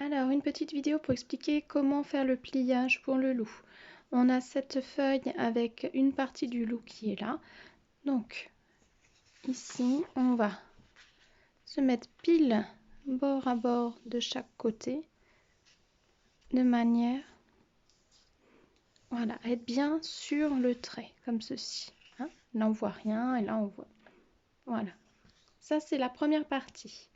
Alors, une petite vidéo pour expliquer comment faire le pliage pour le loup. On a cette feuille avec une partie du loup qui est là. Donc, ici, on va se mettre pile bord à bord de chaque côté, de manière à être bien sur le trait, comme ceci. Hein, là, on voit rien et là, on voit. Voilà. Ça, c'est la première partie.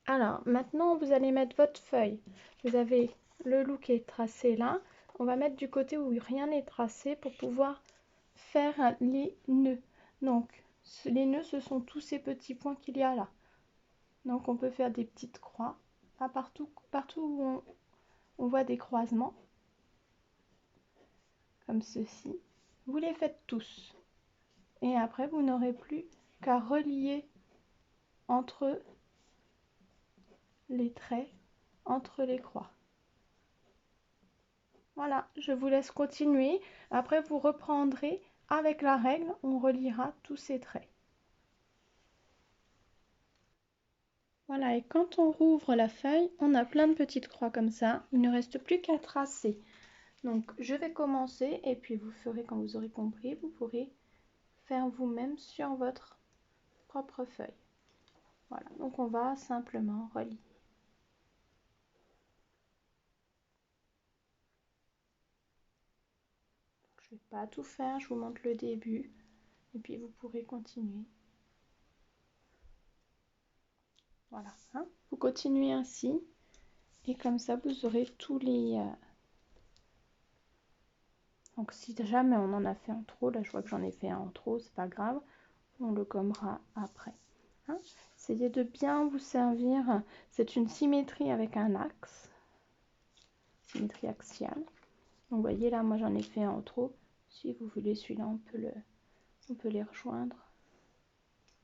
Alors, maintenant, vous allez mettre votre feuille. Vous avez le loup qui est tracé là. On va mettre du côté où rien n'est tracé pour pouvoir faire les nœuds. Donc, les nœuds, ce sont tous ces petits points qu'il y a là. Donc, on peut faire des petites croix. Là, partout où on voit des croisements, comme ceci. Vous les faites tous. Et après, vous n'aurez plus qu'à relier entre les traits, entre les croix. Voilà, je vous laisse continuer. Après, vous reprendrez avec la règle, on reliera tous ces traits. Voilà, et quand on rouvre la feuille, on a plein de petites croix comme ça. Il ne reste plus qu'à tracer. Donc, je vais commencer et puis vous ferez, quand vous aurez compris, vous pourrez faire vous-même sur votre propre feuille. Voilà, donc on va simplement relier. Je ne vais pas tout faire, je vous montre le début et puis vous pourrez continuer. Voilà, hein, vous continuez ainsi et comme ça vous aurez tous les... Donc si jamais on en a fait un trop, là je vois que j'en ai fait un en trop, c'est pas grave, on le gommera après. Hein, essayez de bien vous servir, c'est une symétrie avec un axe, symétrie axiale. Donc vous voyez là, moi j'en ai fait un en trop. Si vous voulez celui-là, on peut les rejoindre.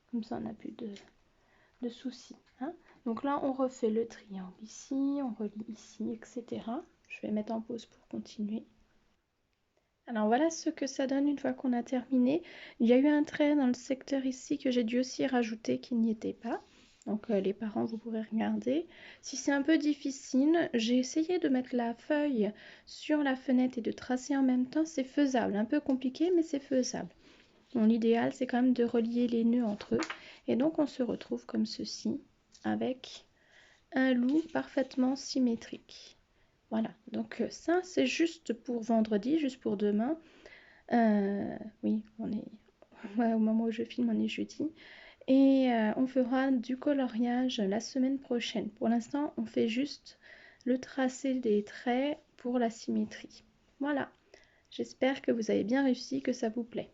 Comme ça on n'a plus de soucis. Hein. Donc là on refait le triangle ici, on relie ici, etc. Je vais mettre en pause pour continuer. Alors voilà ce que ça donne une fois qu'on a terminé. Il y a eu un trait dans le secteur ici que j'ai dû aussi rajouter qui n'y était pas. Donc les parents, vous pourrez regarder. Si c'est un peu difficile, j'ai essayé de mettre la feuille sur la fenêtre et de tracer en même temps. C'est faisable, un peu compliqué, mais c'est faisable. Bon, l'idéal, c'est quand même de relier les nœuds entre eux. Et donc on se retrouve comme ceci, avec un loup parfaitement symétrique. Voilà, donc ça c'est juste pour vendredi, juste pour demain. Oui, on est ouais, au moment où je filme, on est jeudi. Et on fera du coloriage la semaine prochaine. Pour l'instant, on fait juste le tracé des traits pour la symétrie. Voilà, j'espère que vous avez bien réussi, que ça vous plaît.